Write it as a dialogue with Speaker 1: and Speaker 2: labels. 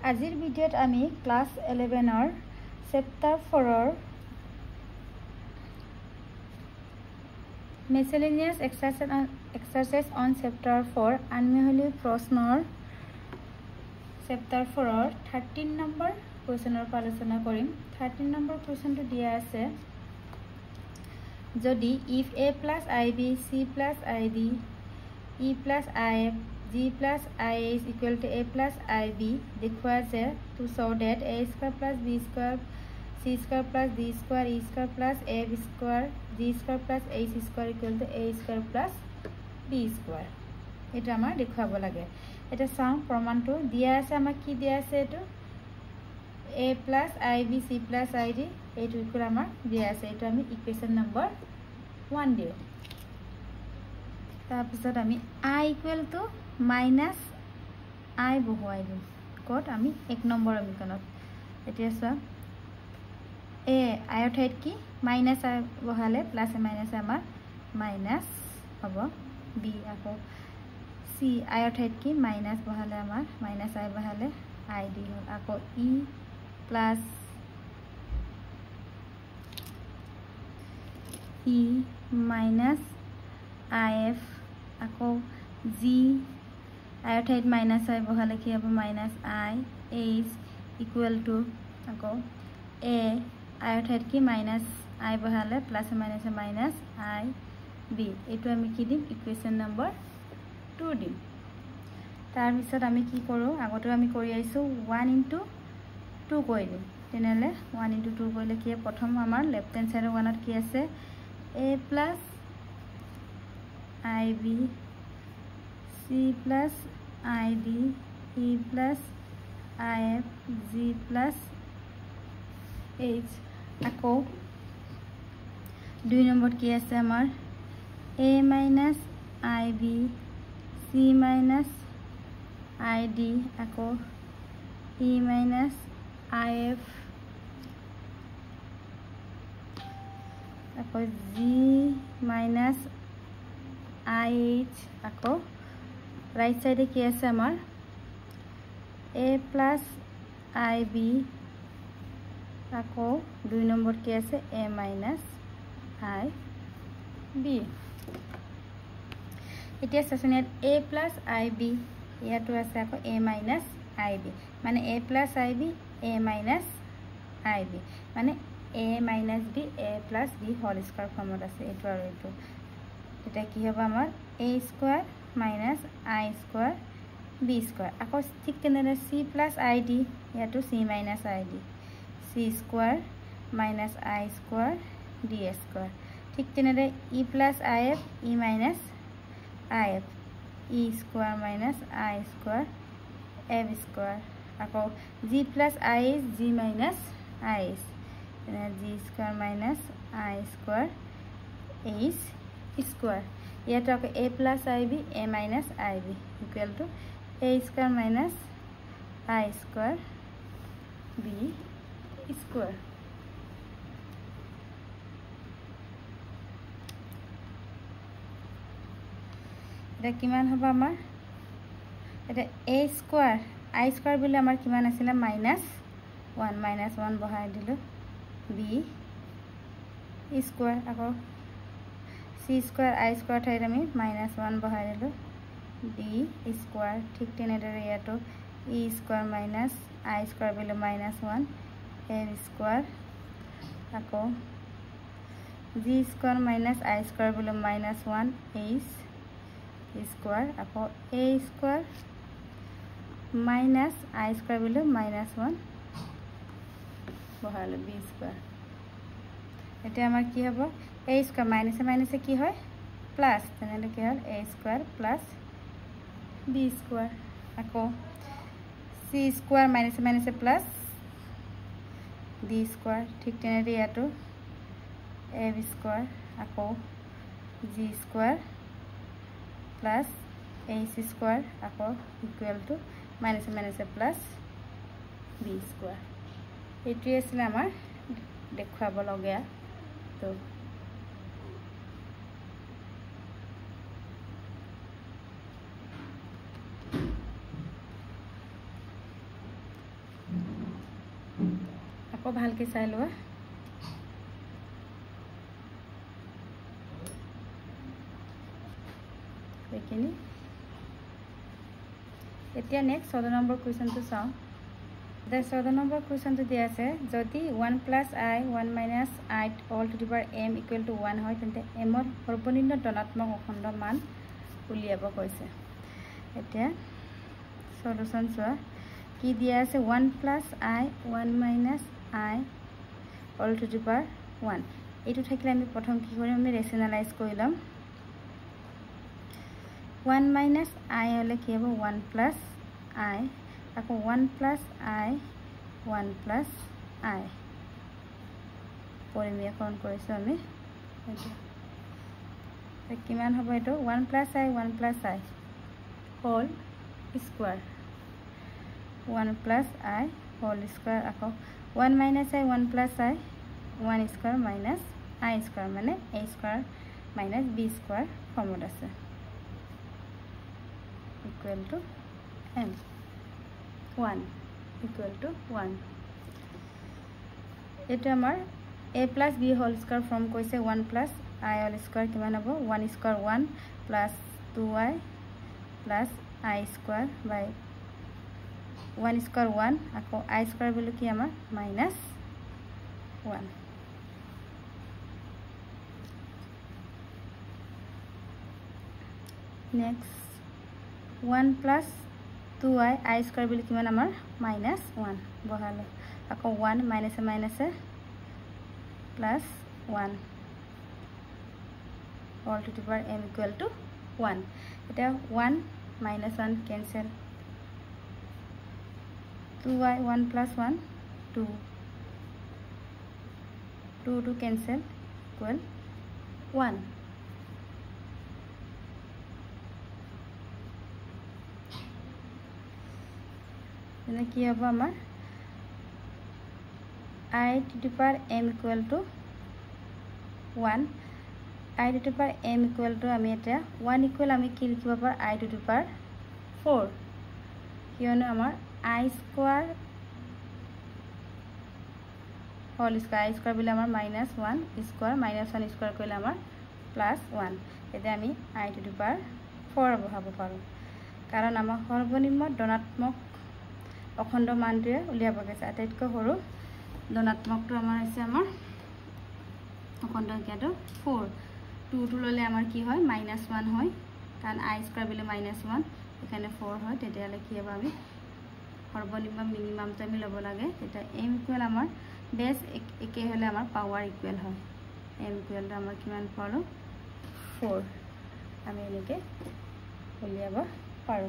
Speaker 1: আজিৰ ভিডিঅ'ত আমি class 11 chapter 4 miscellaneous exercise on chapter 4 আনমিহলি প্ৰশ্নৰ চেপ্টাৰ 4 13 নম্বৰ কুৱেশ্যনৰ আলোচনা কৰিম 13 নম্বৰ কুৱেশ্যনটো দিয়া আছে যদি if a plus ib c plus id e plus if g plus I is equal to a plus ib দেখুৱা যে to show that a square plus b square c square plus d square e square plus f square g square plus h square equal to a square plus b square এটা আমাৰ দেখুৱাব লাগে এটা চাও প্ৰমাণটো দিয়া আছে আমাক কি দিয়া আছে এটো a plus ib c plus id এইটো ইকুয়াল আমাৰ দিয়া আছে এটো আমি ইকুয়েশন নম্বৰ 1 দিও তাৰপিছত আমি I equal to minus I বহুৱাই দিম কত আমি 1 নম্বৰ সমীকৰণত এতিয়া চোৱা a I ঠাইত কি minus I বহালে প্লাস মাইনাস আমাৰ মাইনাস হ'ব b আকৌ c I ঠাইত কি মাইনাস বহালে আমাৰ মাইনাস I বহালে I দি হ'ল আকৌ e plus e minus if আকৌ g I ঠাইত minus I বহালে কি হ'ব minus I h equal to আকৌ a I ঠাইত কি minus I বহালে plus minus minus I b এটো আমি কি দিম ইকুয়েশন নম্বৰ 2 দিম তাৰ পিছত আমি কি কৰো আগতে আমি কৰি আইছো 1 into 2 কৰি দিম তেনেলে 1 into 2 কৰিলে কি প্ৰথম আমাৰ লেফট হ্যান্ড সাইডৰ 1ত কি আছে a plus ib c plus id e plus if g plus h আকৌ 2 নম্বৰ কি আছে আমাৰ a minus ib c minus id আকৌ e minus if আকৌ g minus ih আকৌ রাইট সাইডে কি আছে আমাৰ a plus ib আকৌ 2 নম্বৰ কি আছে a minus ib এতিয়া সেশনত a plus ib ইয়াটো আছে আকৌ a minus ib মানে a plus ib a minus ib মানে a minus b a plus b whole square ফৰ্মত আছে এটো আৰু এটো এটা কি হ'ব আমাৰ a square minus I square b square আকৌ ঠিক তেনেদৰে c plus id ইয়াটো c minus id c square minus I square d square ঠিক তেনেদৰে e plus if e minus if e square minus I square f square আকৌ g plus I is g minus I is g square minus I square h square ইয়াতো আকৌ a plus ib a minus ib equal to a square minus I square b square এটা কিমান হ'ব আমাৰ এটা a square I square বুলি আমাৰ কিমান আছিল -1 বহাই দিলো b square আকৌ c square I square ঠাইত আমি -1 বহাই দিলো b square ঠিক তেনেদৰে ইয়াতো e square minus I square বিলো -1 f square আকৌ g square minus I square বিলো -1 h square আকৌ a square minus I square বিলো -1 বহালো b square এটা আমাৰ কি হ'ব a square minus কি হয় প্লাস তেনেলে কি হ'ল a square plus b square আকৌ c square minus plus d square ঠিক তেনেদৰে ইয়াতো f square আকৌ g square plus h square আকৌ equal to minus plus b square এটোই আছিল আমাৰ দেখুৱাব লগা তো আকৌ ভালকৈ চাই লোৱা এইখিনি এতিয়া নেক্সট 14 নম্বৰ কুৱেশ্যনটো চাওঁ The 14 number question to the answer jodi 1 plus I 1 minus I all to the power m equal to 1 hoy tente m or সৰ্বনিম্ন ধনাত্মক অখণ্ড মান উলিয়াব কৈছে এতিয়া সলিউশন চোৱা কি দিয়া আছে 1 plus I 1 minus I all to the power 1 এটো থাকিলে আমি প্ৰথম কি কৰিম আমি ৰেশনালাইজ কৰিলাম 1 minus I হলে কি হ'ব 1 plus I আকৌ 1 plus I 1 plus I পৰিমেয়কৰণ কৰিছো আমি এটা কিমান হ'ব এটো 1 plus I 1 plus I whole square 1 plus I whole square আকৌ 1 minus I 1 plus I 1 square minus I square মানে a square minus b square ফৰ্মত আছে equal to m 1 equal to 1 এটা আমাৰ a plus b whole square form কৈছে 1 plus I whole square কিমান হ'ব 1 square 1 plus 2i plus I square by 1 square 1 আকৌ I square বলি কি আমাৰ minus 1 next 1 plus 2i I square বলি কিমান আমাৰ minus 1 বহালো আকৌ 1 minus plus 1 all to the power m equal to 1 এটা 1 minus 1 cancel 2i 1 plus 1 2 2 to cancel equal 1 এনে কি হ'ব আমাৰ I to the power m equal to 1 I to the power m equal to আমি এটা 1 equal আমি কি লিখিব পাৰ I to the power 4 কিয়নো আমাৰ I square whole square I square বলে আমাৰ minus 1 square minus 1 square কৰিলে আমাৰ plus 1 এতিয়া আমি I to the power 4 বহাব পাৰো কাৰণ আমাৰ সৰ্বনিম্ন ধনাত্মক অখণ্ড মানটোৱে উলিয়াব গৈছে আটাইতকৈ সৰু ধনাত্মকটো আমাৰ আছে আমাৰ অখণ্ড সংখ্যাটো 4 2 টো ললে আমাৰ কি হয় -1 হয় কাৰণ I স্কয়ার বলে -1 এখানে 4 হয় তেতিয়ালে কি হ'ব আমি সৰ্বনিম্ন মিনিমামটো আমি লব লাগে এটা m ইকুয়াল আমাৰ বেস একে হলে আমাৰ পাৱাৰ ইকুয়াল হয় m ইকুয়াল আমাৰ কিমান পালো 4 আমি এনেকে উলিয়াব পাৰো